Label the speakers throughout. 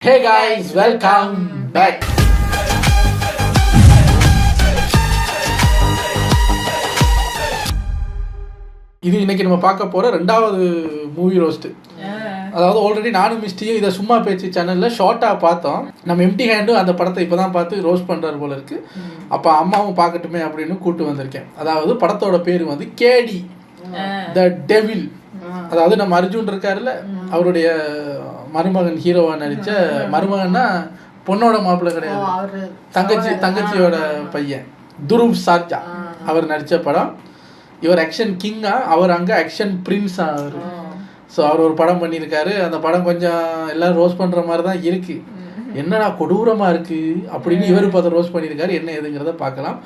Speaker 1: Hey guys, welcome back. இது இன்னைக்கு நம்ம பார்க்க போற ரெண்டாவது மூவி ரோஸ்ட். அதாவது ஆல்ரெடி நானும் மிஸ்டியும் இதை சும்மா பேச்சு சேனலில் ஷார்ட்டாக பார்த்தோம். நம்ம எம்டி ஹேண்டும் அந்த படத்தை இப்போ தான் பார்த்து ரோஸ்ட் பண்ணுறாரு போல இருக்கு. அப்போ அம்மாவும் பார்க்கட்டுமே அப்படின்னு கூப்பிட்டு வந்திருக்கேன். அதாவது படத்தோட பேர் வந்து கேடி த டெவில். அதாவது நம்ம அர்ஜுன் இருக்காருல்ல, அவருடைய மருமகன் ஹீரோவா நடித்த, மருமகன்னா பொண்ணோட மாப்பிள்ளை கிடையாது, தங்கச்சியோட பையன் துருவ் சார்ஜா அவர் நடித்த படம். இவர் ஆக்ஷன் கிங்கா, அவர் அங்கே ஆக்ஷன் பிரின்ஸா அவர். ஸோ அவர் ஒரு படம் பண்ணியிருக்காரு. அந்த படம் கொஞ்சம் எல்லோரும் ரோஸ்ட் பண்ணுற மாதிரி தான் இருக்குது. என்னடா கொடூரமாக இருக்குது அப்படின்னு இவர் இப்போ அதை ரோஸ்ட் பண்ணியிருக்காரு. என்ன எதுங்கிறத பார்க்கலாம்.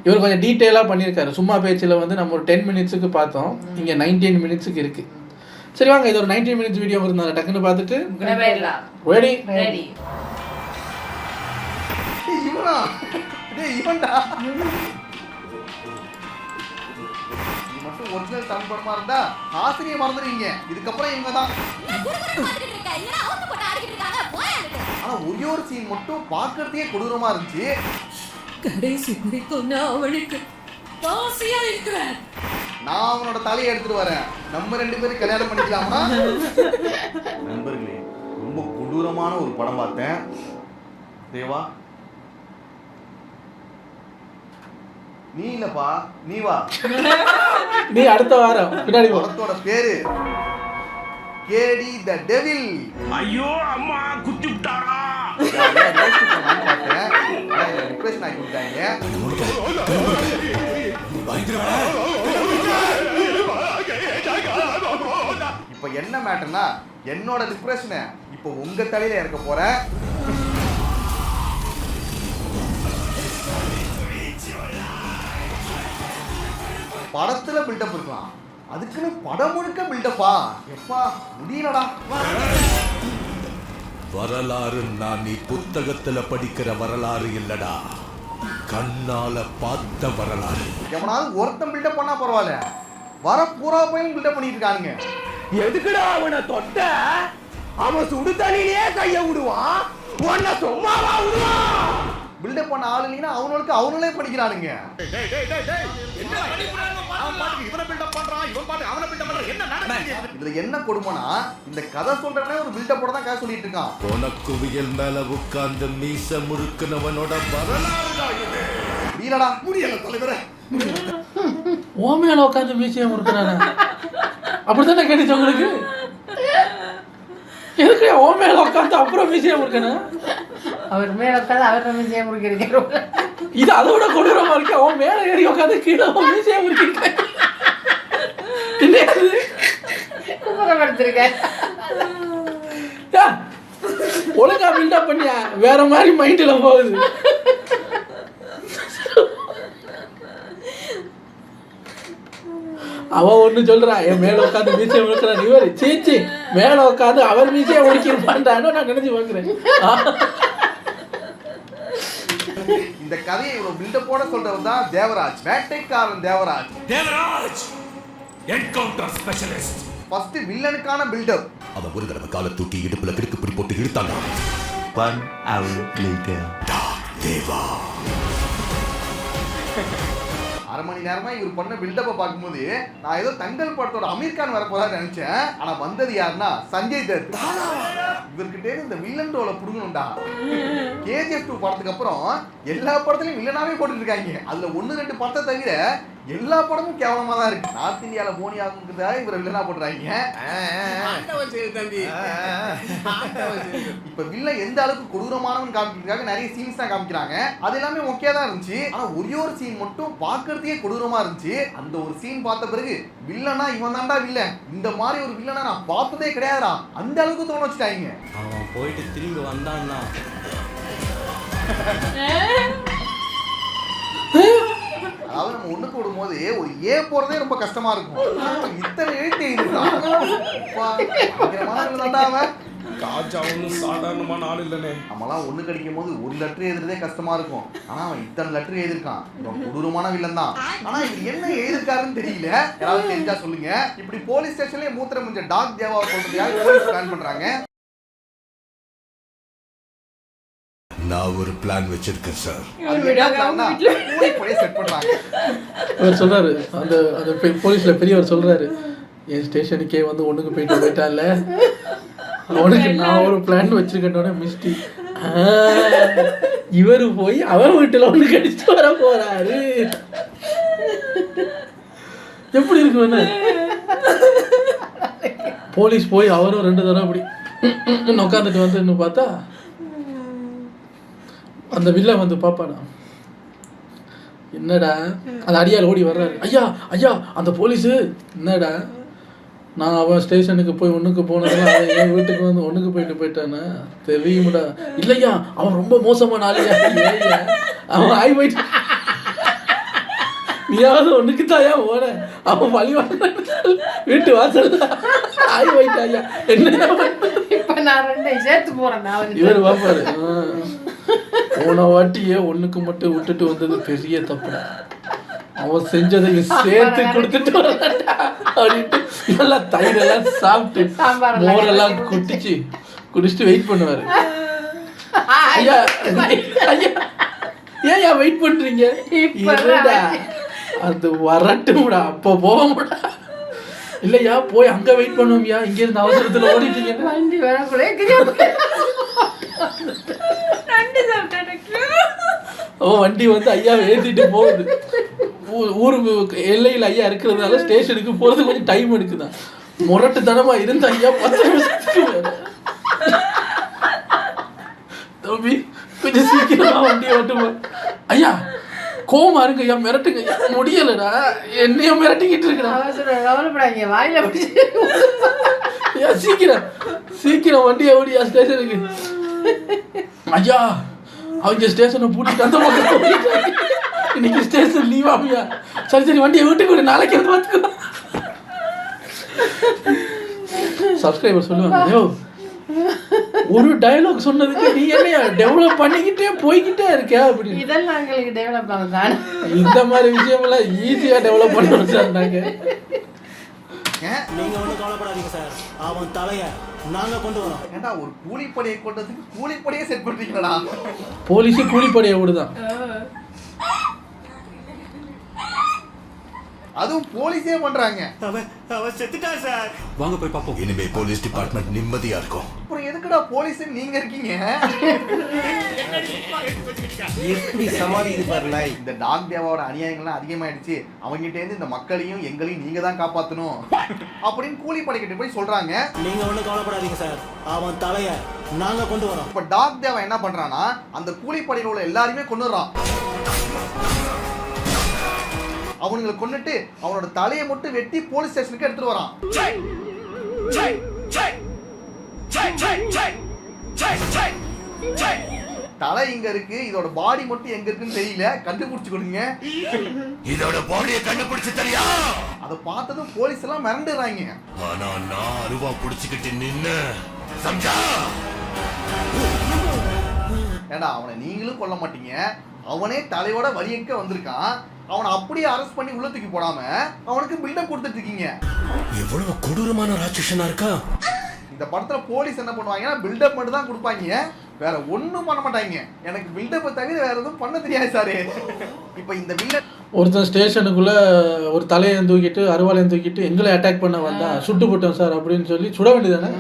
Speaker 1: இவர் கொஞ்சம் டீட்டெயிலாக பண்ணியிருக்காரு. சும்மா பேச்சில் வந்து நம்ம ஒரு 10 மினிட்ஸுக்கு பார்த்தோம், இங்கே 19 மினிட்ஸுக்கு இருக்குது. சரி வாங்க, இது ஒரு 19 மினிட்ஸ் வீடியோ இருந்தாங்க, டக்குன்னு பார்த்துட்டு ரெடி.
Speaker 2: ஒரிஜினல் தமிழ் படமா இருந்தா ஆசிரியை மறந்துடுவீங்க. இதுக்கப்புறம் இவங்க தான். ஆனா ஒரே ஒரு சீன் மட்டும் பார்க்கறதுக்கே கொடூரமா இருந்துச்சு.
Speaker 3: கடைசி வரைக்கும் நான் அவளுக்கு ஆசையா இருக்கிறேன்.
Speaker 2: நான் அவனோட தலையை எடுத்துட்டு வரேன். நம்ம 2 பேரும் கல்யாணம் பண்ணிக்கலாமா? நண்பர்களே, ரொம்ப கொடூரமான ஒரு படம் பார்த்தேன். தேவா, நீ இல்லப்பா, நீ வா.
Speaker 1: நீ அடுத்த வாரம் பின்னாடி.
Speaker 2: படத்தோட பேரு கேடி த டெவில்.
Speaker 4: ஐயோ அம்மா குத்தி விட்டாரா?
Speaker 2: ரிக்வெஸ்ட் ஆகி கொடுத்தாங்க. இப்ப என்ன மேட்டர்னா, என்னோட டிப்ரெஷனை இப்ப உங்க தலையில இறக்க போறேன். படத்துல பில்டப் இருக்கலாம், அதுக்குன்னு படம் முழுக்க பில்டப்பா? எப்பா முடியலடா.
Speaker 5: வரலாறு நான் நீ புத்தகத்துல படிக்கிற வரலாறு இல்லடா, கண்ணால பார்த்த வரலாறு.
Speaker 2: எவனாவது ஒருத்தன் பில்டப் பண்ணா பரவாயில்ல, வர பூரா பையன் பில்டப் பண்ணிட்டு இருக்கானுங்க.
Speaker 4: எதுக்குடா அவனை தொட்ட? அவன் சுடு தண்ணியிலே கைய விடுவான், உன்னை சும்மாவா விடுவான்?
Speaker 2: பில்டப் பண்ண ஆள் இல்லைன்னா அவனுங்களே படிக்கிறானுங்க. இதுல என்ன கொடுமைனா, இந்த கதை சொல்றவனே ஒரு பில்டப்போட தான் கதை சொல்லிட்டு இருக்கான்.
Speaker 5: உனக்குவியல் மேல உட்கார்ந்து மீச முறுக்குனவனோட வரலாறு
Speaker 2: முடியலடா. முடியல தலைவரே.
Speaker 1: ஓ மேல உட்காந்து மீசையை முறுக்கிறானே, அப்படித்தானே கேட்டுச்சு உங்களுக்கு? எதுக்கு ஓ மேல உட்காந்து அப்புறம் மீசையை முறுக்கணும்?
Speaker 3: அவர் மேல உட்காந்து அவர் மீசையை முறுக்கிறீங்க.
Speaker 1: இது அதை விட கொடூரமா இருக்கு. அவன் மேல ஏறி உட்காந்து கீழே மீசையை முறுக்கிருக்கேன். ஒழுங்கா பில்டப் பண்ணியா, வேற மாதிரி மைண்ட்ல போகுது. அவன் ஒண்ணு சொல்றான், என் மேல உட்காந்து மீசையை முறுக்கிறான். இவர் சீச்சி மேல உட்காந்து அவர் மீசையை முறுக்கிருப்பான்டான்னு நான் நினைச்சு பாக்குறேன்.
Speaker 2: இந்த கதையை இவ்வளவு பில்டப்போட சொல்றவன் தான் தேவராஜ், வேட்டைக்காரன் Devaraj.
Speaker 5: Devaraj encounter specialist.
Speaker 2: First வில்லனுக்கான பில்டப்.
Speaker 5: அவன் ஒரு தடவை காலை தூக்கி இடுப்புல கிடுக்கு பிடி போட்டு இழுத்தாங்க.
Speaker 2: 1 hour later.
Speaker 5: தேவா
Speaker 2: 1/2 மணி நேரமா இவர் பண்ண பில்டப்பை பார்க்கும்போது நான் ஏதோ தங்கல் படத்தோட அமீர் கான் வரப்போறான்னு நினைச்சேன். ஆனா வந்தது யாருன்னா சஞ்சய் தத். இவர்கிட்ட இந்த வில்லன் ரோலை புடுங்கணும்டா. KGF 2 படத்துக்கு அப்புறம் எல்லா படத்துலயும் வில்லனாவே போட்டுட்டு இருக்காங்க. அதுல 1-2 படத்தை தவிர எல்லா படமும் கேவலமா தான் இருக்கு. நார்த் இந்தியால போனி ஆகுங்கிறதா இவரை வில்லனா போட்டுறாங்க. இப்ப வில்லன் எந்த அளவுக்கு கொடூரமானவன் காமிக்கிறதுக்காக நிறைய சீன்ஸ் தான் காமிக்கிறாங்க. அது எல்லாமே ஓகே தான் இருந்துச்சு. ஆனா ஒரே ஒரு சீன் மட்டும் பார்க்கறதுக்கே கொடூரமா இருந்துச்சு. அந்த ஒரு சீன் பார்த்த பிறகு வில்லனா இவன் தான்டா வில்லன், இந்த மாதிரி ஒரு வில்லனா நான் பார்த்ததே கிடையாதுடா, அந்த அளவுக்கு தோண வச்சுட்டாங்க.
Speaker 6: அவன் போயிட்டு திரும்பி வந்தான்னா
Speaker 2: அதாவது நம்ம ஒண்ணுக்கு விடும்போது ஒரு ஏ போறதே ரொம்ப கஷ்டமா இருக்கும். இத்தனை எழுத்து எழுதிருக்கான்.
Speaker 4: காஜா ஒன்றும் சாதாரணமான ஆள் இல்லைனே.
Speaker 2: நம்மளாம் ஒண்ணு கிடைக்கும் போது ஒரு லெட்டர் எழுதுறதே கஷ்டமா இருக்கும். ஆனா அவன் இத்தனை லெட்டர் எழுதிருக்கான். இவன் கொடூரமான வில்லன் தான். ஆனா இது என்ன எழுதிருக்காருன்னு தெரியல. யாராவது தெரிஞ்சா சொல்லுங்க. இப்படி போலீஸ் ஸ்டேஷன்லயே மூத்திரம் கொஞ்சம் டாக் தேவாவை சொல்றதுக்காக போலீஸ் பிளான் பண்றாங்க.
Speaker 5: நான் ஒரு பிளான் வச்சிருக்கேன் சார்.
Speaker 2: அது என்ன பிளான்னா கூலிப்படையை செட் பண்றாங்க.
Speaker 1: அவர் சொல்றாரு, அந்த அந்த போலீஸ்ல பெரியவர் சொல்றாரு, என் ஸ்டேஷனுக்கே வந்து ஒண்ணுக்கு போயிட்டால, அவனுக்கு நான் ஒரு பிளான் வச்சிருக்கேன்னோட மிஸ்டி இவரு போய் அவர் வீட்டுல ஒண்ணு கடிச்சு வர போறாரு. எப்படி இருக்கு? போலீஸ் போய் அவரும் 2 தடவை அப்படி உட்காந்துட்டு வந்து பார்த்தா அந்த வில்ல வந்து பாப்பாடா, என்னடா அந்த அடியால் ஓடி வர்றாரு. ஐயா ஐயா அந்த போலீஸு என்னடா, நான் அவன் ஸ்டேஷனுக்கு போய் ஒன்றுக்கு போனதெல்லாம் அவன் என் வீட்டுக்கு வந்து ஒன்றுக்கு போயிட்டானே தெரியுமாடா. இல்லையா அவன் ரொம்ப மோசமான ஆளியா, அவன் ஆய் போயிட்டு நீயாவது ஒன்றுக்கு தாயா போன, அவன் வழி வீட்டு வாசல் ஆய் போயிட்டாயா, என்ன
Speaker 3: இப்ப நான் 2 சேர்த்து போறேன்.
Speaker 1: இவர் பாப்பாரு, போன வாட்டியே ஒண்ணுக்கு மட்டும் விட்டுட்டு வந்தது பெரிய தப்புடா, அவன் செஞ்சதை சேர்த்து கொடுத்துட்டு வரட்டா அப்படின்ட்டு நல்லா தயிரெல்லாம் சாப்பிட்டு மோரெல்லாம் குடிச்சிட்டு வெயிட் பண்ணுவாரு. ஐயா ஐயா ஏன்யா வெயிட் பண்றீங்க? இருடா அது வரட்டும்டா, அப்போ போவோம்டா. இல்லையா போய் அங்க வெயிட் பண்ணுவோம்யா, இங்க இருந்து அவசரத்துல ஓடிட்டீங்க.
Speaker 3: வண்டி வரக்குள்ள
Speaker 1: வண்டி வந்து ஐயா ஏத்திட்டு போகுது. ஊருக்கு எல்லையில் ஐயா இருக்கிறதுனால ஸ்டேஷனுக்கு போறது கொஞ்சம் டைம் எடுக்குதான். முரட்டுத்தனமா இருந்த ஐயா 10 நிமிஷத்துக்கு தம்பி கொஞ்சம் சீக்கிரமா வண்டியை ஓட்டுமா ஐயா, கோமா இருங்க ஐயா, மிரட்டுங்க ஐயா, முடியலடா என்னைய மிரட்டிக்கிட்டு
Speaker 3: இருக்கிறாங்க வாயில
Speaker 1: ஐயா, சீக்கிரம் வண்டியை ஓடியா ஸ்டேஷனுக்கு. ஐயா அவங்க ஸ்டேஷனை பூட்டிட்டு அந்த பக்கம் இன்னைக்கு ஸ்டேஷன் லீவ் ஆமியா. சரி வண்டியை வீட்டுக்கு விடு, நாளைக்கு வந்து பார்த்துக்கோ. சப்ஸ்கிரைபர் சொல்லுவாங்க, ஒரு டயலாக் சொன்னதுக்கு நீ என்னையா டெவலப் பண்ணிக்கிட்டே போய்கிட்டே இருக்க அப்படின்னு.
Speaker 3: இதெல்லாம் எங்களுக்கு டெவலப் ஆகுதான்.
Speaker 1: இந்த மாதிரி விஷயமெல்லாம் ஈஸியா டெவலப் பண்ண வச்சாங்க.
Speaker 6: நீங்க ஒன்றும் கவலைப்படாதீங்க சார், அவன் தலைய நாங்க கொண்டு வரோம்.
Speaker 2: ஏன்டா ஒரு கூலிப்படையை கொண்டதுக்கு கூலிப்படையே செட் பண்றீங்களா?
Speaker 1: போலீஸு கூலிப்படையை விடுதான்,
Speaker 2: அதுவும் போலீஸே பண்றாங்க.
Speaker 6: அவன் செத்துட்டான் சார். வாங்க போய் பார்ப்போம்.
Speaker 5: இனிமே போலீஸ் டிபார்ட்மெண்ட் நிம்மதியா இருக்கும்.
Speaker 2: அப்புறம் எதுக்குடா போலீஸ் நீங்க இருக்கீங்க?
Speaker 7: எப்படி சமாளிக்குது பாரு நாய்.
Speaker 2: இந்த டாக் தேவாவோட அநியாயங்கள்லாம் அதிகமாயிடுச்சு, அவங்ககிட்ட இருந்து இந்த மக்களையும் எங்களையும் நீங்க தான் காப்பாற்றணும் அப்படின்னு கூலிப்படைக்கிட்ட போய் சொல்றாங்க.
Speaker 6: நீங்க ஒன்றும் கவலைப்படாதீங்க சார், அவன் தலைய நாங்க கொண்டு வரோம்.
Speaker 2: இப்ப டாக் தேவா என்ன பண்றான்னா அந்த கூலிப்படையில் உள்ள எல்லாரையுமே கொண்டுறான். அவனுங்களை கொண்டுட்டு அவனோட தலையை மட்டும் வெட்டி போலீஸ் ஸ்டேஷனுக்கு எடுத்துட்டு வரான். தலை இங்க இருக்கு, இதோட பாடி மட்டும் எங்க இருக்குன்னு தெரியல, கண்டுபிடிச்சு கொடுங்க.
Speaker 5: இதோட பாடியை கண்டுபிடிச்சு தெரியா?
Speaker 2: அதை பார்த்ததும் போலீஸ் எல்லாம் மிரண்டுறாங்க.
Speaker 5: ஆனா நான் அருவா புடிச்சுக்கிட்டு நின்னு சம்ஜா.
Speaker 2: ஏண்டா அவனை நீங்களும் கொல்ல மாட்டீங்க, அவனே தலையோட வலியக்க வந்திருக்கான், அவனை அப்படியே அரெஸ்ட் பண்ணி உள்ள தூக்கி போடாம அவனுக்கு பில்டப் கொடுத்துட்டு இருக்கீங்க.
Speaker 5: எவ்வளவு கொடூரமான ராட்சசனா இருக்கா.
Speaker 2: இந்த படத்துல போலீஸ் என்ன பண்ணுவாங்கன்னா பில்டப் மட்டும் தான் கொடுப்பாங்க, வேற ஒண்ணும் பண்ண மாட்டாங்க. எனக்கு பில்டப்பை தவிர வேற எதுவும் பண்ண தெரியாது சாரு. இப்ப இந்த வில்லன்
Speaker 1: ஒருத்தன் ஸ்டேஷனுக்குள்ள ஒரு தலையை தூக்கிட்டு அருவாளையும் தூக்கிட்டு எங்களை அட்டாக் பண்ண வந்தா சுட்டு போட்டோம் சார் அப்படின்னு சொல்லி சுட வேண்டியதானே.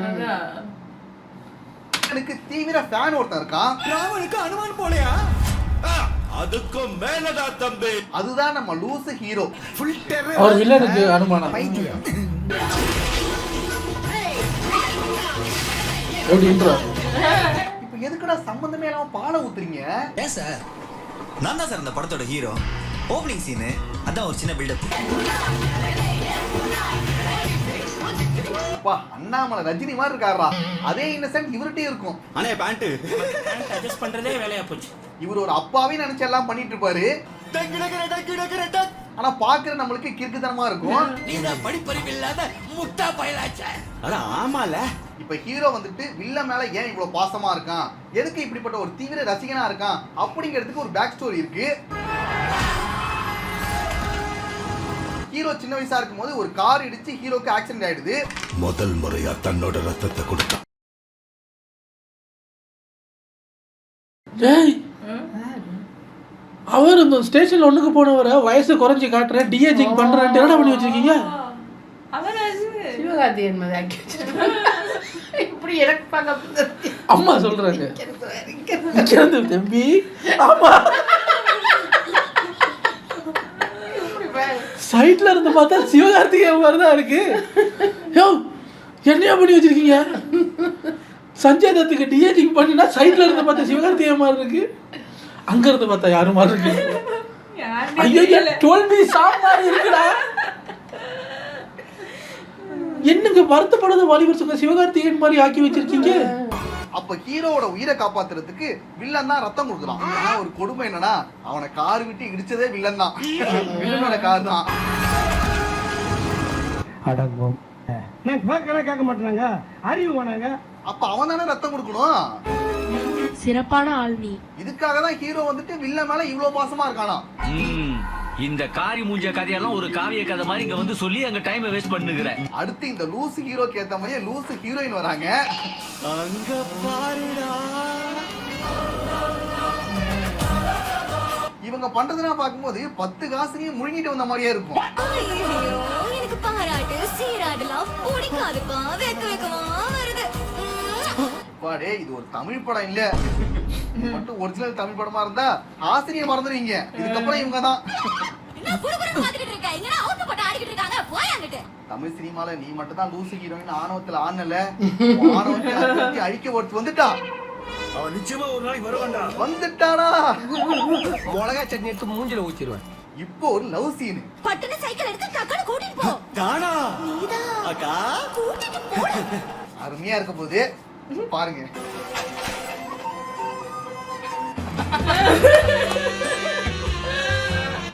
Speaker 2: எனக்கு தீவிர ஃபேன் ஒருத்தன் இருக்கான்.
Speaker 6: ராவனுக்கு அனுமான் போலையா?
Speaker 5: அதுக்கும் மேலடா தம்பி.
Speaker 2: அதுதான் நம்ம லூசு ஹீரோ.
Speaker 1: அவர் வில்லனுக்கு அனுமானம் எப்படின்றா.
Speaker 2: இப்ப எதுக்குடா சம்பந்தமே இல்லாம பாலை ஊத்துறீங்க?
Speaker 8: ஏன் சார், நான் தான் சார் இந்த படத்தோட ஹீரோ. ஓப்பனிங் சீனு அதான் ஒரு சின்ன பில்டப்.
Speaker 2: அப்பா அண்ணாமலை ரஜினி மாதிரி இருக்காரா, அதே இன்னசென்ட் இவர்கிட்டே இருக்கும்.
Speaker 6: அண்ணே பேண்ட் அட்ஜஸ்ட் பண்றதே வேலையா போச்சு.
Speaker 2: இவர் ஒரு அப்பாவே நினைச்சு எல்லாம் பண்ணிட்டு இருப்பாரு, ஆனா பாக்குற நம்மளுக்கு கிறுக்குத்தனமா இருக்கும்.
Speaker 6: நீங்க படிப்பறிவு இல்லாத முட்டா பயலாச்சே. அட ஆமால.
Speaker 2: இப்ப ஹீரோ வந்துட்டு வில்ல மேல ஏன் இவ்வளவு பாசமா இருக்கான், எதுக்கு இப்படிப்பட்ட ஒரு தீவிர ரசிகனா இருக்கான் அப்படிங்கிறதுக்கு ஒரு பேக் ஸ்டோரி இருக்கு. ஹீரோ சின்ன வயசா இருக்கும்போது ஒரு கார் இடிச்சு ஹீரோக்கு ஆக்சிடென்ட் ஆயிடுது.
Speaker 5: முதல் முறையா தன்னோட ரத்தத்தை கொடுத்தான்.
Speaker 1: டேய் அவர் இந்த ஸ்டேஷன்ல ஒண்ணுக்கு போனவரை வயசு குறைஞ்சி காட்டுறேன் டிஏஜிங் பண்றேன் என்னடா பண்ணி வச்சிருக்கீங்க?
Speaker 3: சிவகார்த்திகேயன் மாதிரி ஆக்கி வச்சிருக்காங்க. இப்படி எனக்கு பார்க்க
Speaker 1: அம்மா சொல்றாங்க நிக்கிறது தம்பி. ஆமா சைட்ல இருந்து பார்த்தா சிவகார்த்திகேயன் மாதிரி தான் இருக்கு. யோ என்னையா பண்ணி வச்சிருக்கீங்க? சஞ்சய் தத்துக்கு டிஏஜிங் பண்ணினா சைட்ல இருந்து பார்த்தா சிவகார்த்திகேயன் மாதிரி இருக்கு, அங்க இருந்து பார்த்தா யாரும் மாதிரி இருக்கு. ஐயோ 12 சாமாரி இருக்குடா. என்னங்க வருத்தப்படாத வாலிபர் சங்க சிவகார்த்திகேயன் மாதிரி ஆக்கி வச்சிருக்கீங்க?
Speaker 2: அப்ப ஹீரோவோட உயிரை காப்பாத்துறதுக்கு வில்லன் தான் ரத்தம் கொடுக்குறான். ஆனா ஒரு கொடுமை என்னன்னா அவனை கார் விட்டு இடிச்சதே வில்லன் தான். வில்லனோட கார் தான்.
Speaker 4: அடங்கும் கேட்க மாட்டாங்க, அறிவு வேணாங்க.
Speaker 2: அப்ப அவன் தானே ரத்தம் கொடுக்கணும்.
Speaker 9: சிறப்பான ஆள் நீ.
Speaker 2: இதுக்காக தான் ஹீரோ வந்துட்டு வில்லன் மேல இவ்வளவு பாசமா இருக்கானா.
Speaker 6: இந்த காரி மூஞ்ச கதையெல்லாம் ஒரு காவிய கதை மாதிரி இங்க வந்து சொல்லி அங்க டைமை வேஸ்ட் பண்ணுகிற.
Speaker 2: அடுத்து இந்த லூசு ஹீரோக்கு ஏத்த மாதிரியே லூசு ஹீரோயின் வராங்க.
Speaker 6: அங்க பாருடா.
Speaker 2: இவங்க பண்றதுனா பாக்கும்போது 10 காசுலயும் முழுங்கிட்டு வந்த மாதிரியே இருக்கும்.
Speaker 9: எனக்கு பாராட்டு சீராடலாம் பிடிக்காதுப்பா, வெக்க வெக்கமா வருது.
Speaker 2: பாடே இது ஒரு தமிழ் படம் இல்ல, இது மட்டும் ஒரிஜினல் தமிழ் படமா இருந்தா ஆசிரியர் மறந்துடுவீங்க. இதுக்கப்புறம் இவங்க தான் தமிழ் சினிமால நீ மட்டும் தான் லூசு ஹீரோயின் ஆணவத்துல ஆனல, ஆணவத்தை அழிக்க ஒருத்து வந்துட்டா.
Speaker 5: அவன் நிச்சயமா ஒரு நாளைக்கு வருவான்டா.
Speaker 2: வந்துட்டானா
Speaker 7: மிளகா சட்னி எடுத்து மூஞ்சில ஊத்திடுவேன்.
Speaker 2: இப்போ ஒரு லவ் சீன்.
Speaker 9: பட்டுன சைக்கிள் எடுத்து டக்குனு கூட்டிட்டு போ.
Speaker 6: தானா
Speaker 9: நீதான்
Speaker 6: அக்கா
Speaker 9: கூட்டிட்டு போ.
Speaker 2: அருமையா இருக்க போது பாருங்க.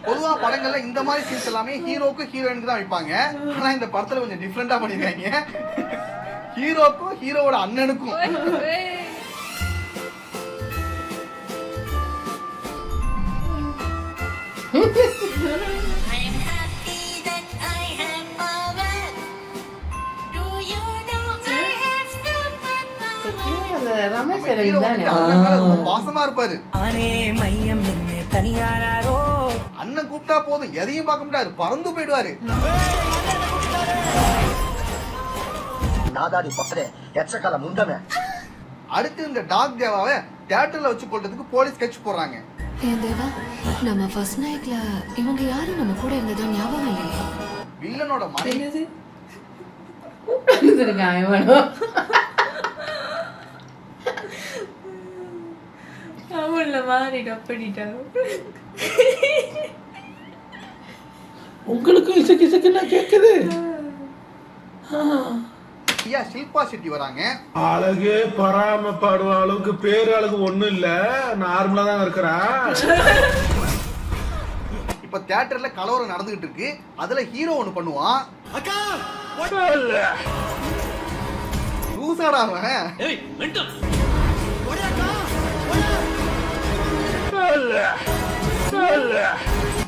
Speaker 2: பொதுவா படங்கள்ல இந்த மாதிரி சீன்ஸ் எல்லாமே ஹீரோக்கும் ஹீரோயினுக்கு தான் வைப்பாங்க. ஆனா இந்த படத்துல கொஞ்சம் டிஃபரெண்டா பண்ணிருக்காங்க. ஹீரோக்கும் ஹீரோவோட அண்ணனுக்கும்.
Speaker 3: ரமேஷ்
Speaker 2: ஹீரோ
Speaker 3: தானே
Speaker 2: அண்ணன் மேல ரொம்ப பாசமா இருப்பாரு. அண்ணன் கூப்பிட்டா போதும் எதையும் பார்க்க முடியாது, பறந்து போயிடுவாரு. அடுத்து இந்த டாக் தேவாவை தியேட்டர்ல வச்சு கொள்றதுக்கு போலீஸ் ஸ்கெட்ச் போடுறாங்க.
Speaker 9: தேவா, நம்ம ஃபர்ஸ்ட் நைட்ல இவங்க யாரும் நம்ம கூட இருந்ததா ஞாபகம் இல்லையே.
Speaker 2: வில்லனோட மனைவி
Speaker 3: இருக்கான் இவனும்.
Speaker 10: அவள மாதிரி கப்படிட்டாங்க.
Speaker 1: உங்களுக்கு இசைக்கு இசைக்குன்னா கேக்குது.
Speaker 2: ஷில்பா செட்டி வராங்க.
Speaker 11: அழகே பராமப்படுற அளவுக்கு பேரு அழகு ஒண்ணும் இல்ல, நார்மலா தான் இருக்கிறா.
Speaker 2: இப்ப தியேட்டர்ல கலவரம் நடந்துகிட்டு இருக்கு. அதுல ஹீரோ ஒண்ணு பண்ணுவான்.
Speaker 6: அக்கா
Speaker 2: லூசாடா அவன்.
Speaker 6: ஏய் வெண்டம்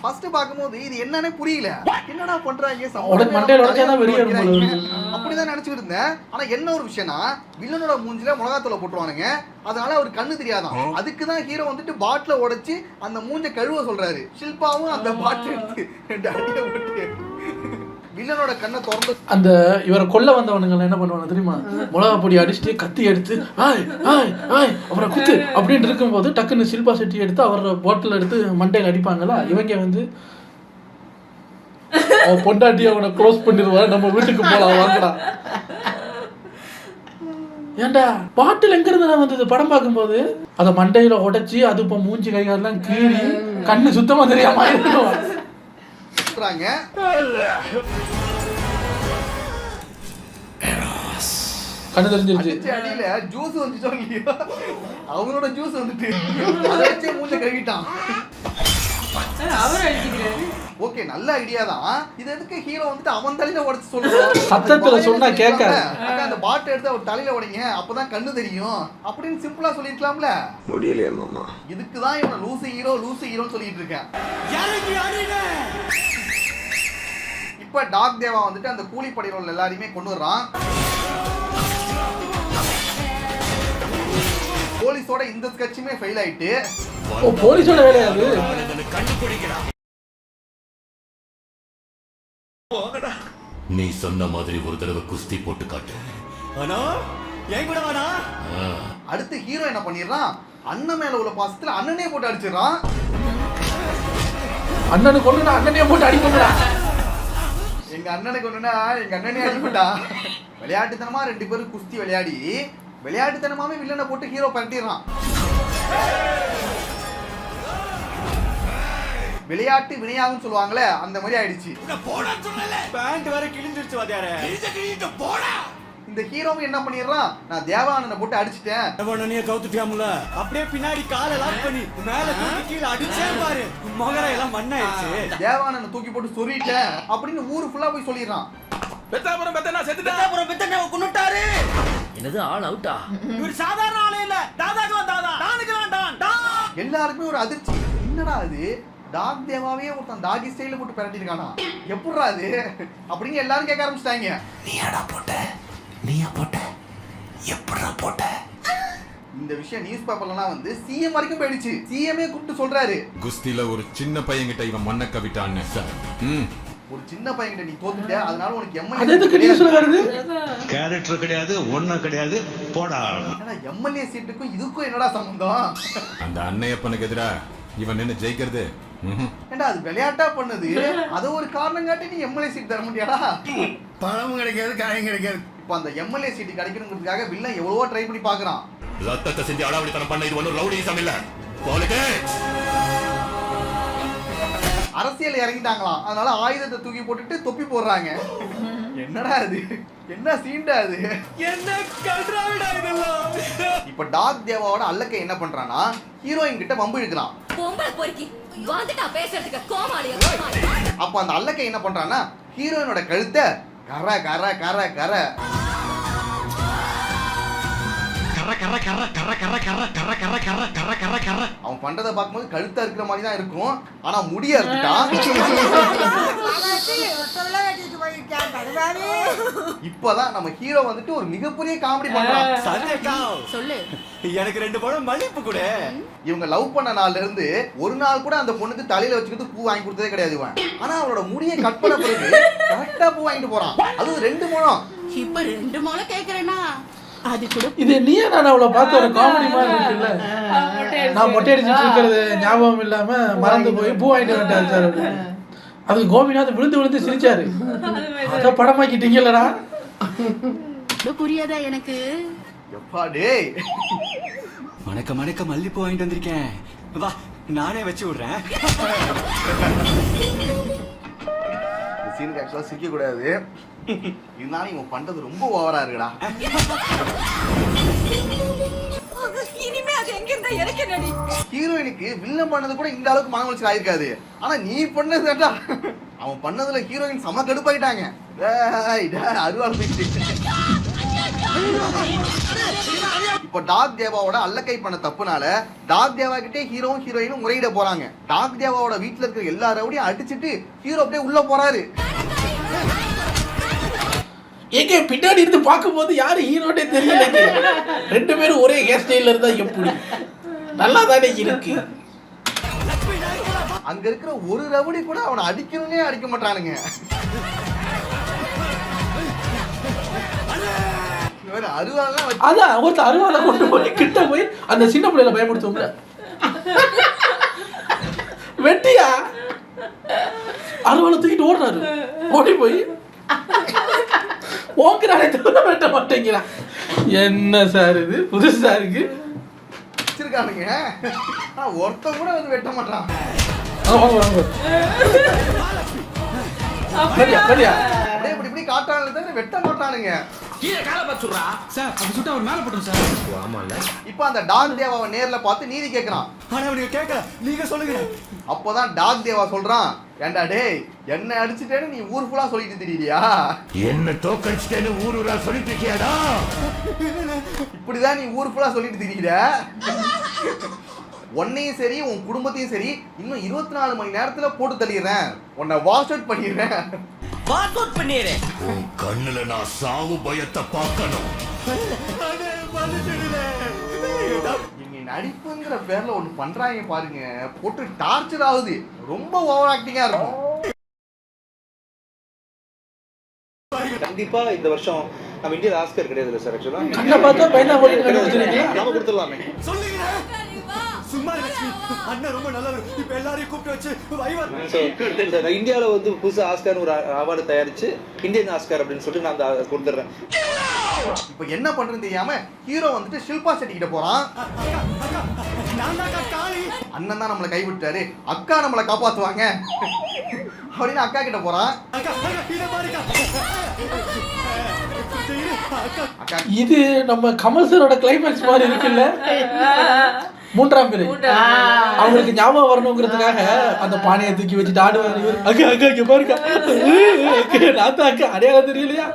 Speaker 2: ஃபர்ஸ்ட் பாக்கும்போது இது என்னன்னே புரியல, என்னடா பண்றாங்க
Speaker 1: உடனே மண்டையில உடைச்சாதான் வெளிய வரும் போல இருக்கு.
Speaker 2: அப்படிதான் நினைச்சிட்டு இருந்தேன். ஆனா என்ன ஒரு விஷயம்னா வில்லனோட மூஞ்சில மிளகாத்தூளை போட்டுருவானுங்க, அதனால அவருக்கு கண்ணு தெரியாதான். அதுக்குதான் ஹீரோ வந்துட்டு பாட்டில உடைச்சு அந்த மூஞ்ச கழுவ சொல்றாரு. ஷில்பாவும் அந்த பாட்டில் எடுத்து 2 அடியை போட்டு வில்லனோட கண்ணை திறந்து
Speaker 1: அந்த இவரை கொல்ல வந்தவனுங்க என்ன பண்ணுவாங்க தெரியுமா? மிளகா பொடி அடிச்சுட்டு கத்தி எடுத்து ஆய் ஆய் ஆய் அப்புறம் குத்து அப்படின்னு இருக்கும்போது டக்குன்னு ஷில்பா செட்டி எடுத்து அவரோட பாட்டில் எடுத்து மண்டையில் அடிப்பாங்களா. இவங்க வந்து அவன் பொண்டாட்டி அவனை க்ளோஸ் பண்ணிடுவான், நம்ம வீட்டுக்கு போலாம் வாங்கடா. ஏன்டா பாட்டில் எங்க இருந்து வந்தது படம் பார்க்கும்போது அதை மண்டையில உடைச்சி அது இப்போ மூஞ்சி கைகாரெல்லாம் கீறி கண்ணு சுத்தமா தெரியாம கண்ணு தெரிஞ்சிருச்சு.
Speaker 2: அடியில ஜூஸ் வந்துச்சோ இல்லையோ அவனோட ஜூஸ் வந்துட்டு அதை வச்சே மூஞ்ச கழுவிட்டான்.
Speaker 10: அவர் அடிச்சுக்கிறாரு.
Speaker 2: ஓகே நல்ல ஐடியா தான். இது எதுக்கு ஹீரோ வந்துட்டு அவன் தலையில உடைச்சு சொல்லுவான்?
Speaker 1: சத்தத்துல சொன்னா கேட்காது.
Speaker 2: அந்த பாட்டை எடுத்து அவர் தலையில உடைங்க அப்பதான் கண்ணு தெரியும் அப்படின்னு சிம்பிளா சொல்லிருக்கலாம்ல.
Speaker 11: முடியலையே மாமா.
Speaker 2: இதுக்குதான் இவன் லூசு ஹீரோன்னு சொல்லிட்டு இருக்கேன். இப்ப டாக் தேவா வந்துட்டு அந்த கூலிப்படையில உள்ள எல்லாரையுமே கொண்டு வர்றான். போலீஸோட இந்த ஸ்கெட்சுமே ஃபெயில் ஆயிட்டு
Speaker 1: ஓ போலீஸோட வேலையாது.
Speaker 5: கண்டுபிடிக்கிறா. நீ சொன்ன மாதிரி ஒரு தடவை குஸ்தி போட்டு காட்டு.
Speaker 8: அண்ணா ஏன் கூட வாடா.
Speaker 2: அடுத்து ஹீரோ என்ன பண்ணிடுறான், அண்ணன் மேல உள்ள பாசத்துல அண்ணனே போட்டு அடிச்சிடறான்.
Speaker 1: அண்ணனுக்கு ஒண்ணு அண்ணனே போட்டு அடிப்பா.
Speaker 2: எங்க அண்ணனுக்கு ஒண்ணுனா எங்க அண்ணனே அடிப்பட்டா. விளையாட்டுத்தனமா 2 பேரும் குஸ்தி விளையாடி விளையாட்டுத்தனமாவே வில்லனை போட்டு ஹீரோ பரட்டிடுறான். விளையாட்டு வினையாகும் சொல்லுவாங்களே அந்த மாதிரி ஆயிடுச்சு.
Speaker 8: பேண்ட் வேற கிழிஞ்சிருச்சு வாத்தியாரே.
Speaker 2: இந்த ஹீரோவும் என்ன பண்ணிடுறான், நான் தேவானனை போட்டு அடிச்சிட்டேன்.
Speaker 8: தேவானனையே கவுத்துட்டியாமுல. அப்படியே பின்னாடி காலை லாக் பண்ணி மேல தூக்கி கீழ அடிச்சே பாரு. மகர எல்லாம் மண்ணாயிடுச்சு.
Speaker 2: தேவானனை தூக்கி போட்டு சொல்லிட்டேன் அப்படின்னு ஊரு ஃபுல்லா போய் சொல்லிடுறான்.
Speaker 4: பெத்தாபுரம் பெத்தனா செத்துட்டா.
Speaker 8: பெத்தாபுரம் பெத்தனா கொன்னுட்டாரு.
Speaker 6: என்னது ஆள் அவுட்டா?
Speaker 8: இவர் சாதாரண ஆளே இல்ல. தாதாக்குலாம் தாதா. டானுக்குலாம் டான்.
Speaker 2: எல்லாருக்குமே ஒரு அதிர்ச்சி. என்னடா அது, டாக் தேவாவே ஒருத்தன் டாகி ஸ்டைல போட்டு பரட்டிருக்கானா, எப்படிடா அது அப்படின்னு எல்லாரும் கேட்க ஆரம்பிச்சிட்டாங்க.
Speaker 5: நீயாடா போட்ட? நீயா போட்ட? எப்படா போட்ட?
Speaker 2: இந்த விஷயம் நியூஸ் பேப்பர்லாம் வந்து சிஎம் வரைக்கும் போயிடுச்சு. சிஎம்ஏ கூப்பிட்டு சொல்றாரு,
Speaker 5: குஸ்தில ஒரு சின்ன பையன்கிட்ட இவன் மண்ணை கவிட்டான்னு சார்.
Speaker 2: ஒரு சின்ன பையன்கிட்ட நீ தோத்துட்ட, அதனால உனக்கு
Speaker 1: அதுக்கு நியூஸ்ல வருது.
Speaker 5: கேரக்டர் கிடையாது, ஒண்ணு கிடையாது, போடா.
Speaker 2: எம்எல்ஏ சீட்டுக்கும் இதுக்கும் என்னடா சம்பந்தம்?
Speaker 5: அந்த அன்னையப்பனுக்கு எதிரா இவன் நின்னு ஜெயிக்கிறது
Speaker 2: ஏண்டா அது விளையாட்டா பண்ணது, அத ஒரு காரணம் காட்டி நீ எம்எல்ஏ சீட் தர முடியாடா?
Speaker 5: பழமும் கிடைக்காது, காயும் கிடைக்காது.
Speaker 2: இப்ப அந்த எம்எல்ஏ சீட் கிடைக்கணுங்கிறதுக்காக வில்லன் எவ்வளவோ ட்ரை பண்ணி பாக்குறான்.
Speaker 5: ரத்தத்தை செஞ்சு அடாவடித்தனம் பண்ண இது ஒன்றும் ரவுடிசம் இல்ல.
Speaker 2: அரசியல் இறங்கிட்டாங்களாம், அதனால ஆயுதத்தை தூக்கி போட்டுட்டு தொப்பி போடுறாங்க. என்னடா அது, என்ன சீன்டா அது,
Speaker 8: என்ன கல்றாவிடா இதெல்லாம்.
Speaker 2: இப்ப டாக் தேவாவோட அல்லக்கை என்ன பண்றானா, ஹீரோயின் கிட்ட வம்பு இழுக்கிறான். அப்ப அந்த அல்லக்கை என்ன பண்றானா, ஹீரோயினோட கழுத்தை கர கர கர கர அவன் பண்றத பார்க்கும்போது கழுத்தா இருக்கிற மாதிரி தான் இருக்கும், ஆனா முடியா இருக்குட்டான். இப்பதான் நம்ம ஹீரோ வந்துட்டு ஒரு மிகப்பெரிய காமெடி பண்றான்.
Speaker 8: சொல்லு, எனக்கு 2 பழம் மல்லிப்பூ கூட.
Speaker 2: இவங்க லவ் பண்ண நாள்ல இருந்து ஒரு நாள் கூட அந்த பொண்ணுக்கு தலையில வச்சுக்கிட்டு பூ வாங்கி கொடுத்ததே கிடையாது இவன். ஆனா அவளோட முடியை கட் பண்ண பிறகு கரெக்டா பூ வாங்கிட்டு போறான், அதுவும் 2 முழம்.
Speaker 3: இப்ப 2 முழம் கேக்குறேன்னா அது கூட
Speaker 1: இது நீயே நான் அவளை பார்த்த ஒரு காமெடி மாதிரி இருக்குல்ல. நான் மொட்டை அடிச்சுட்டு இருக்கிறது ஞாபகம் இல்லாம மறந்து போய் பூ வாங்கிட்டு வந்துட்டாரு சார். அது கோபிநாத் விழுந்து விழுந்து சிரிச்சாரு. அத படமாக்கிட்டீங்களடா.
Speaker 3: புரியாதா எனக்கு?
Speaker 2: எப்பா டேய்,
Speaker 8: மணக்க மணக்க மல்லிப்பூ வாங்கிட்டு வந்திருக்கேன், வா நானே வச்சு விடுறேன்.
Speaker 2: இந்த சீனுக்கு ஆக்சுவலா சிரிக்க கூடாது, இருந்தாலும் இவன் பண்றது ரொம்ப ஓவரா இருக்குடா. ஹீரோயினுக்கு வில்லன் பண்ணது கூட இந்த அளவுக்கு மன உளைச்சல் ஆயிருக்காது, ஆனா நீ பண்ணது கேட்டா அவன் பண்ணதுல ஹீரோயின் செம கடுப்பாயிட்டாங்க. அருவாள் போயிட்டு இப்போ டாக் தேவாவோட அல்லக்கை பண்ண தப்புனால டாக் தேவா கிட்டே ஹீரோவும் ஹீரோயினும் முறையிட போறாங்க. டாக் தேவாவோட வீட்டுல இருக்கிற எல்லா ரவுடியும் அடிச்சுட்டு ஹீரோ அப்படியே உள்ள போறாரு.
Speaker 1: எங்க பின்னாடி இருந்து பார்க்கும்போது யாரு ஹீரோட்டே தெரியல. 2 பேரும் ஒரே ஹேர் ஸ்டைல்ல இருந்தா எப்படி நல்லா தானே இருக்கு.
Speaker 2: அங்க இருக்கிற ஒரு ரவுடி கூட அவனை அடிக்கணும்னே அடிக்க மாட்டானுங்க.
Speaker 1: அதான் ஒருத்த அருவாளை கொண்டு போய் கிட்ட போய் அந்த சின்ன பிள்ளைல பயன்படுத்துவோம்ல, வெட்டியா அருவாளை தூக்கிட்டு ஓடுறாரு. ஓடி போய் ஓங்குறானே தவிர வெட்ட மாட்டேங்கிறான். என்ன சார் இது புதுசா இருக்கு.
Speaker 2: வச்சிருக்கானுங்க, ஒருத்தன் கூட வந்து வெட்ட மாட்டான். அப்படியே இப்படி காட்டானுங்க, வெட்ட மாட்டானுங்க. இப்ப அந்த டாக் தேவாவை நேர்ல பார்த்து நீதி கேக்குறான்.
Speaker 8: நீங்க சொல்லுங்க.
Speaker 2: அப்பதான் டாக் தேவா சொல்றான், ஏண்டா டேய் என்ன அடிச்சுட்டேன்னு நீ ஊர் ஃபுல்லா சொல்லிட்டு திரியியா,
Speaker 5: என்ன தோக்கடிச்சிட்டேன்னு ஊரா சொல்லிட்டு இருக்கியாடா,
Speaker 2: இப்படிதான் நீ ஊர் ஃபுல்லா சொல்லிட்டு திரியிற, உன்னையும் சரி உன் குடும்பத்தையும் சரி இன்னும் 24 மணி நேரத்துல போட்டு தள்ளிடுறேன், உன்னை வாஷ் அவுட் பண்ணிடுறேன்.
Speaker 5: உன் கண்ணுல நான் சாவு பயத்தை பார்க்கணும்.
Speaker 2: நடிப்புங்கிற பேர்ல ஒண்ணு பண்றாங்க பாருங்க, போட்டு டார்ச்சர் ஆகுது. ரொம்ப ஓவர் ஆக்டிங்கா இருக்கும்.
Speaker 8: கண்டிப்பா இந்த வருஷம் நம்ம இந்தியால ஆஸ்கர் கிடையாது சார். ஆக்சுவலா
Speaker 1: கண்ணை பார்த்தா பயந்தா போட்டு கண்டுபிடிச்சிருக்கீங்க.
Speaker 8: நாம கொடுத்துடலாமே. சொல்லுங்க சும்மா லட்சுமி அண்ணா ரொம்ப நல்லவர். இப்ப எல்லாரையும் கூப்பிட்டு வச்சு வைவா. இந்தியால வந்து புதுசா ஆஸ்கர் ஒரு அவார்டு தயாரிச்சு இந்தியன் ஆஸ்கர் அப்படின்னு சொல்லிட்டு நான் அதை கொடுத்துறேன்.
Speaker 2: இப்ப என்ன பண்றதுன்னு தெரியாம ஹீரோ வந்துட்டு ஷில்பா செட்டி கிட்ட போறான். அண்ணன் தான் நம்மளை கைவிட்டாரு, அக்கா நம்மளை காப்பாத்துவாங்க அப்படின்னு அக்கா கிட்ட போறான்.
Speaker 1: இது நம்ம கமல் சாரோட கிளைமேக்ஸ் மாதிரி இருக்குல்ல, மூன்றாம் பேரு. அவங்களுக்கு ஞாபகம் வரணுங்கிறதுக்காக அந்த பானையை தூக்கி வச்சுட்டு ஆடுவாரு. அக்கா அக்கா இங்க பாருக்கா, நான் அக்கா அடையாளம் தெரியலையா,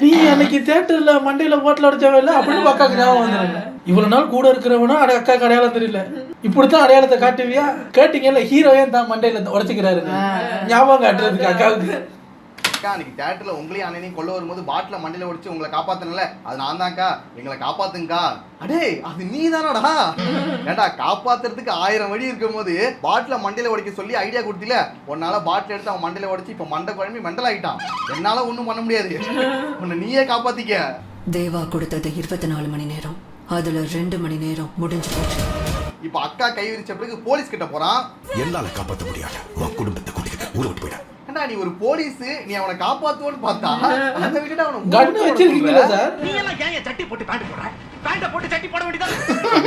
Speaker 1: நீ அன்னைக்கு தியேட்டர்ல மண்டையில போட்டல அடிச்சவ இல்ல அப்படின்னு அக்காக்கு ஞாபகம் வந்துருங்க. இவ்வளவு நாள் கூட இருக்கிறவனா அக்காக்கு அடையாளம் தெரியல, இப்படித்தான் அடையாளத்தை காட்டுவியா? கேட்டீங்கல்ல, ஹீரோயே தான் மண்டையில உடைச்சுக்கிறாரு ஞாபகம் காட்டுறதுக்கு அக்காவுக்கு.
Speaker 2: அக்கா அன்னைக்கு தியேட்டர்ல உங்களையும் அண்ணனையும் கொள்ள வரும்போது பாட்டில மண்டையில உடைச்சு உங்களை காப்பாத்தனல, அது நான் தான்க்கா, எங்களை காப்பாத்துங்கக்கா. அடே அது நீ தானடா, ஏண்டா காப்பாத்துறதுக்கு 1000 வழி இருக்கும் போது பாட்டில மண்டையில உடைக்க சொல்லி ஐடியா கொடுத்தில, உன்னால பாட்டில் எடுத்து அவன் மண்டையில உடைச்சு இப்ப மண்டை குழம்பி மெண்டல் ஆகிட்டான். என்னால ஒண்ணும் பண்ண முடியாது, உன்னை நீயே காப்பாத்திக்க.
Speaker 9: தேவா கொடுத்தது 24 மணி நேரம், அதுல 2 மணி நேரம் முடிஞ்சு போச்சு.
Speaker 2: இப்ப அக்கா கை விரிச்ச பிறகு போலீஸ் கிட்ட போறான்.
Speaker 5: என்னால காப்பாற்ற முடியாது, உன் குடும்பத்தை கூட்டிக்கிட்டு ஊரை விட்டு போயிட.
Speaker 2: ஏண்டா நீ ஒரு போலீஸ், நீ அவனை காப்பாத்துவோன்னு பார்த்தா அதை விட்டுட்டு அவனை
Speaker 1: கன் வச்சிருக்கீங்களா சார்?
Speaker 7: நீ எல்லாம் ஏன் சட்டி போட்டு பேண்ட் போடுற? பேண்ட போட்டு சட்டி போட வேண்டியதான்.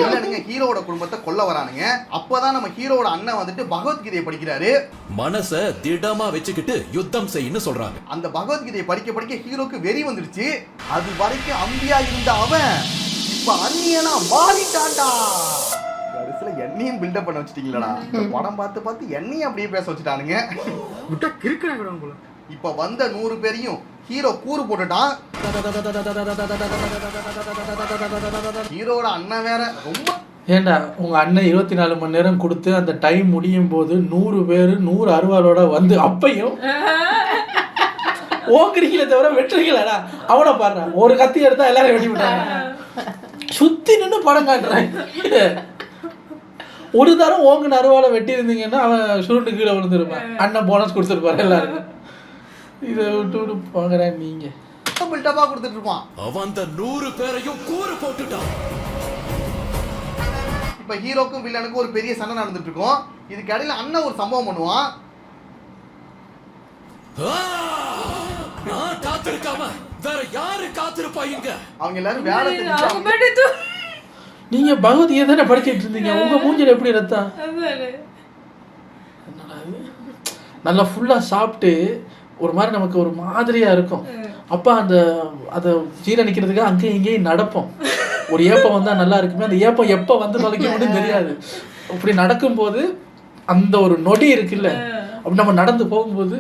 Speaker 2: இல்லைங்க, ஹீரோட குடும்பத்தை கொல்ல வரானுங்க. அப்பதான் நம்ம ஹீரோட அண்ணன் வந்துட்டு பகவத்கீதையை படிக்கிறாரு.
Speaker 5: மனச திடமா வச்சுக்கிட்டு யுத்தம் செய்யன்னு சொல்றாங்க.
Speaker 2: அந்த பகவத்கீதையை படிக்க படிக்க ஹீரோக்கு வெறி வந்துருச்சு. அது வரைக்கும் அம்பியா இருந்த அவன் இப்ப அந்நியனா மாறிட்டான்டா. கடைசியில என்னையும் பில்டப் பண்ண வச்சிட்டீங்களா? படம் பார்த்து பார்த்து என்னையும் அப்படியே பேச வச்சுட்டானுங்க. இப்ப வந்த 100 பேரையும் ஹீரோ கூறு போட்டுட்டான். ஹீரோட அண்ணன் வேற ரொம்ப
Speaker 1: ஏண்டா உங்க அண்ணன் 24 மணி நேரம் கொடுத்து அந்த டைம் முடியும் போது 100 பேர் 100 அருவாளோட வந்து அப்பையும் ஓங்குறீங்களே தவிர வெட்டுறீங்களாடா? அவனை பாடுறா, ஒரு கத்தி எடுத்தா எல்லாரும் வெட்டி விட்டாங்க. சுத்தி நின்று படம் காட்டுறான். ஒரு தரம் ஓங்குன அருவாளை வெட்டி இருந்தீங்கன்னா அவன் சுருண்டு கீழே விழுந்துருப்பான். அண்ணன் போனஸ் கொடுத்துருப்பாரு எல்லாருக்கும். இதை விட்டு விட்டு போகிறேன் நீங்க
Speaker 2: பில்டப்பா கொடுத்துட்டு இருப்பான்.
Speaker 5: அவன் அந்த 100 பேரையும் கூறு போட்டுட்டான்.
Speaker 2: இப்ப ஹீரோக்கும் வில்லனுக்கும் ஒரு பெரிய சண்டை நடந்துட்டு இருக்கும். இதுக்கு இடையில அண்ணன் ஒரு சம்பவம் பண்ணுவான்.
Speaker 5: நான் காத்திருக்காம வேற யாரு காத்திருப்பாங்க?
Speaker 2: அவங்க எல்லாரும் வேலை செஞ்சு
Speaker 1: நீங்க பகவத்கீதை தானே படிச்சுட்டு இருந்தீங்க, உங்க மூஞ்சில எப்படி ரத்தம்? நல்லா ஃபுல்லா சாப்பிட்டு ஒரு மாதிரி நமக்கு ஒரு மாதிரியா இருக்கும். அப்ப அந்த அதை ஜீரணிக்கிறதுக்காக அங்கேயும் இங்கேயும் நடப்போம். ஒரு ஏப்பம் வந்தா நல்லா இருக்குமே, அந்த ஏப்பம் எப்ப வந்து தொலைக்கணும்னு தெரியாது. அப்படி நடக்கும்போது அந்த ஒரு நொடி இருக்குல்ல, அப்படி நம்ம நடந்து போகும்போது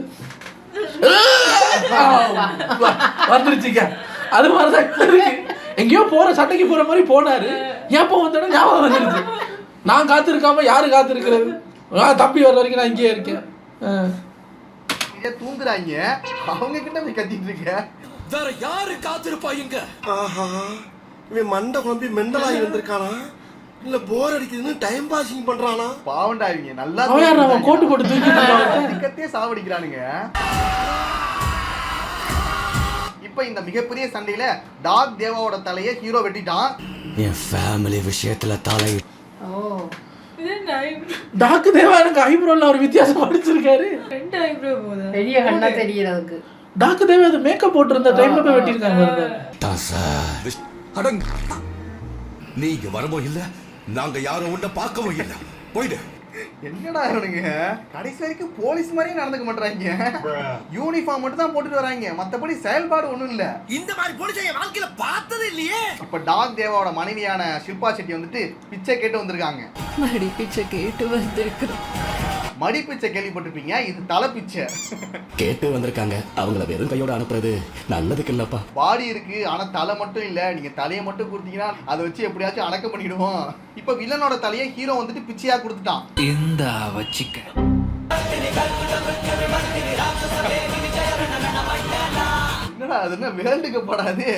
Speaker 1: வந்துருச்சுங்க. அது மாதிரிதான் எங்கேயோ போற சட்டைக்கு போற மாதிரி போனாரு, ஏப்பம் வந்தோட ஞாபகம் வந்துருச்சு. நான் காத்திருக்காம யாரு காத்திருக்கிறது? தம்பி வர வரைக்கும் நான் இங்கேயே இருக்கேன்.
Speaker 2: தூங்குறாங்க, அவங்க கிட்ட போய் கத்திட்டு இருக்க.
Speaker 5: வேற யாரு காத்திருப்பாங்க?
Speaker 4: ஆஹா, இவன் மண்டை குழம்பி மெண்டலாகி வந்திருக்கானா இல்ல போர் அடிக்குதுன்னு டைம் பாசிங் பண்றானா?
Speaker 2: பாவண்டா இவங்க நல்லா
Speaker 1: அவன் கோட்டு போட்டு தூக்கிட்டு
Speaker 2: சாவடிக்கிறானுங்க. இப்ப இந்த மிகப்பெரிய சண்டையில டாக் தேவாவோட தலையை ஹீரோ வெட்டிட்டான்.
Speaker 7: என் ஃபேமிலி விஷயத்துல தலை.
Speaker 1: டாக் தேவா எனக்கு ஐப்ரோல ஒரு வித்தியாசம் படிச்சிருக்காரு.
Speaker 3: பெரிய கண்ணா தெரியறதுக்கு
Speaker 1: டாக் தேவா அது மேக்கப் போட்டு இருந்த டைம்ல போய் வெட்டிருக்காங்க.
Speaker 5: நீங்க வரவும் இல்ல, நாங்க யாரும் உன்னை பார்க்கவும் இல்ல, போயிடு.
Speaker 2: என்னடா இவனுங்க கடைசி வரைக்கும் போலீஸ் மாதிரியே நடந்துக்க மாட்டாங்க. யூனிஃபார்ம் மட்டும் தான் போட்டுட்டு வராங்க, மத்தபடி செயல்பாடு ஒண்ணும் இல்ல.
Speaker 7: இந்த மாதிரி போலீஸ் என் வாழ்க்கையில பார்த்தது இல்லையே.
Speaker 2: இப்ப டாக் தேவாவோட மனைவியான ஷில்பா செட்டி வந்துட்டு பிச்சை கேட்டு வந்திருக்காங்க.
Speaker 9: மடி பிச்சை கேட்டு வந்திருக்கிறோம்.
Speaker 2: மடி பிச்சை கேள்விப்பட்டிருப்பீங்க, இது தலை பிச்சை
Speaker 7: கேட்டு வந்திருக்காங்க. அவங்கள வெறும் கையோட அனுப்புறது நல்லதுக்கு இல்லப்பா.
Speaker 2: பாடி இருக்கு ஆனா தலை மட்டும் இல்ல. நீங்க தலையை மட்டும் கொடுத்தீங்கன்னா அதை வச்சு எப்படியாச்சும் அடக்கம் பண்ணிடுவோம். இப்ப வில்லனோட தலையை ஹீரோ வந்துட்டு பிச்சையா கொடுத்துட்டான்.
Speaker 6: இந்த வச்சிக்க
Speaker 2: என்னடா அது என்ன வேர்ல்டு கப் படாது?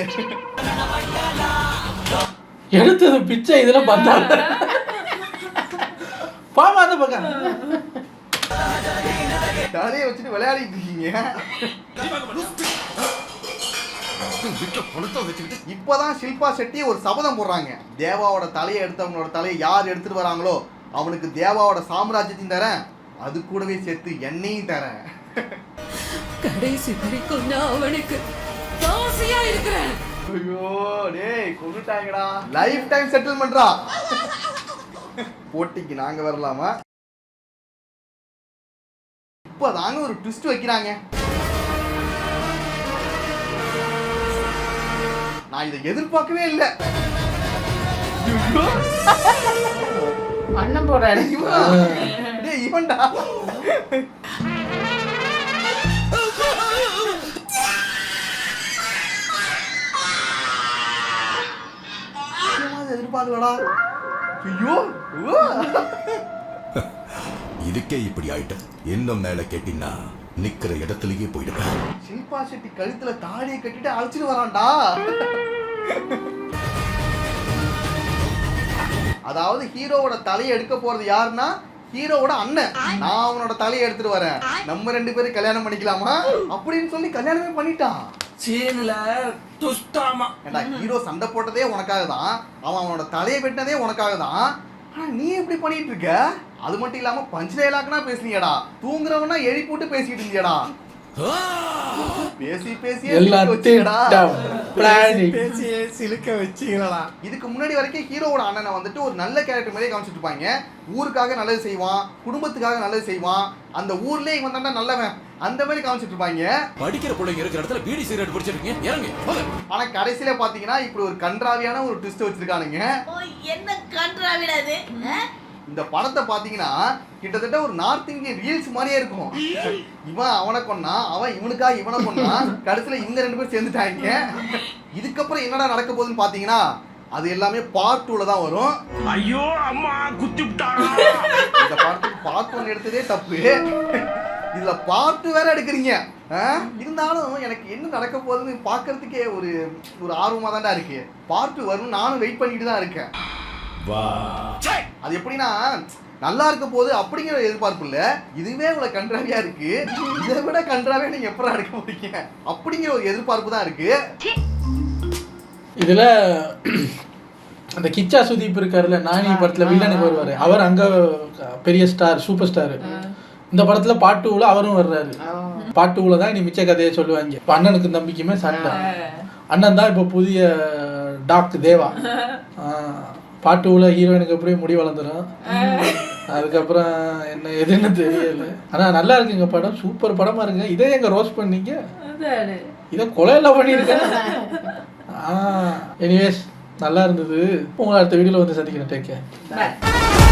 Speaker 1: எடுத்தது பிச்சை இதுல பார்த்தா பாமா அந்த பக்கம்
Speaker 2: தலையை வச்சுட்டு விளையாடிட்டு இருக்கீங்க. இப்பதான் ஷில்பா செட்டி ஒரு சபதம் போடுறாங்க. தேவாவோட தலையை எடுத்தவங்களோட தலையை யார் எடுத்துட்டு வராங்களோ அவனுக்கு தேவாவோட சாம்ராஜ்யத்தையும் தரேன், அது கூடவே சேர்த்து என்னையும் தரேன்.
Speaker 9: கடைசி வரைக்கும் நான் அவனுக்கு தாசியா இருக்கிறேன்.
Speaker 2: ஐயோ டேய் கொன்னுட்டாங்கடா. Life time செட்டில்மெண்ட்ரா. போட்டிக்கு நாங்க வரலாமா? இப்பதாங்க ஒரு ட்விஸ்ட் வைக்கிறாங்க. நான் இதை எதிர்பார்க்கவே இல்லை.
Speaker 3: அண்ணன் போறாரு.
Speaker 2: டேய் இவன்டா. எதிர்பார்க்கலடா. ஐயோ
Speaker 5: இதுக்கே இப்படி ஆயிட்ட. இன்னும் மேல கேட்டினா நிக்கிற இடத்துலயே போயிடுவேன்.
Speaker 2: ஷில்பா செட்டி கழுத்துல தாடியை கட்டிட்டு அழைச்சிட்டு வரான்டா. அதாவது ஹீரோவோட தலையை எடுக்க போறது யாருன்னா ஹீரோவோட அண்ணன். நான் அவனோட தலையை எடுத்துட்டு வரேன், நம்ம 2 பேரும் கல்யாணம் பண்ணிக்கலாமா அப்படின்னு சொல்லி கல்யாணமே பண்ணிட்டான்.
Speaker 4: சீன்ல துஷ்டாமா.
Speaker 2: ஏண்டா ஹீரோ சண்டை போட்டதே உனக்காக தான், அவன் அவனோட தலையை வெட்டினதே உனக்காக தான். ஆனா நீ எப்படி பண்ணிட்டு இருக்க? அது மட்டும் இல்லாம பஞ்ச் டயலாக்னா பேசுனீங்கடா, தூங்குறவனா எழுப்பி போட்டு பேசிட்டு இருந்தியடா. பேசி பேசி
Speaker 11: சிலுக்க வச்சீங்களா?
Speaker 2: இதுக்கு முன்னாடி வரைக்கும் ஹீரோவோட அண்ணனை வந்துட்டு ஒரு நல்ல கேரக்டர் மாதிரியே காமிச்சிட்டு இருப்பாங்க. ஊருக்காக நல்லது செய்வான், குடும்பத்துக்காக நல்லது செய்வான், அந்த ஊர்லயே இவன் தாண்டா நல்லவன், அந்த மாதிரி காமிச்சிட்டு இருப்பாங்க.
Speaker 7: படிக்கிற பிள்ளைங்க இருக்கிற இடத்துல பீடி சிகரெட் பிடிச்சிருக்கீங்க, இறங்கு.
Speaker 2: ஆனா கடைசியில பாத்தீங்கன்னா இப்படி ஒரு கன்றாவியான ஒரு ட்விஸ்ட் வச்சிருக்கானுங்க.
Speaker 3: என்ன கன்றாவிடாது.
Speaker 2: இந்த படத்தை பாத்தீங்கன்னா கிட்டத்தட்ட ஒரு நார்த் இந்தியன் ரீல்ஸ் மாதிரியே இருக்கும். இவன் அவனை கொன்னா, அவன் இவனுக்காக இவனை கொன்னா, கடைசியில இவங்க 2 பேரும் சேர்ந்துட்டாங்க. இதுக்கப்புறம் என்னடா நடக்க போகுதுன்னு பாத்தீங்கன்னா அது எல்லாமே பார்ட் 2ல தான் வரும்.
Speaker 4: ஐயோ அம்மா குத்தி விட்டாரா.
Speaker 2: இந்த படத்துக்கு பார்ட் 1 எடுத்ததே தப்பு, இதுல பார்ட் 2 வேற எடுக்கிறீங்க. இருந்தாலும் எனக்கு என்ன நடக்க போகுதுன்னு பாக்குறதுக்கே ஒரு ஆர்வமா தான்டா இருக்கு. பார்ட் 2 வரும், நானும் வெயிட் பண்ணிட்டு தான் இருக்கேன். அது எப்படின்னா நல்லா இருக்க போது அப்படிங்கிற எதிர்பார்ப்பு இல்ல, இதுவே இவ்வளவு கன்றாவியா இருக்கு, இதை விட கன்றாவியா நீங்க எப்படா எடுக்க போறீங்க அப்படிங்கிற ஒரு எதிர்பார்ப்பு தான் இருக்கு.
Speaker 1: இதுல அந்த கிச்சா சுதீப் இருக்காருல்ல, நானி படத்துல வில்லனுக்கு வருவாரு, அவர் அங்க பெரிய ஸ்டார், சூப்பர் ஸ்டார். இந்த படத்துல பார்ட் 2ல அவரும் வர்றாரு. பார்ட் 2ல தான் நீ மிச்ச கதையை சொல்லுவாங்க. அண்ணனுக்கு தம்பிக்குமே சண்டை. அண்ணன் தான் இப்போ புதிய டாக் தேவா. பார்ட் 2ல ஹீரோயினுக்கு எப்படி முடி வளர்ந்துடும், அதுக்கப்புறம் என்ன எதுன்னு தெரியல. ஆனா நல்லா இருக்குங்க படம், சூப்பர் படமா இருக்குங்க. இதே எங்க ரோஸ்ட் பண்ணீங்க, இதை கொலையெல்லாம் பண்ணியிருக்கேன். எனிவேஸ் நல்லா இருந்தது. உங்களை அடுத்த வீடியோல வந்து சந்திக்கிறேன். Take care.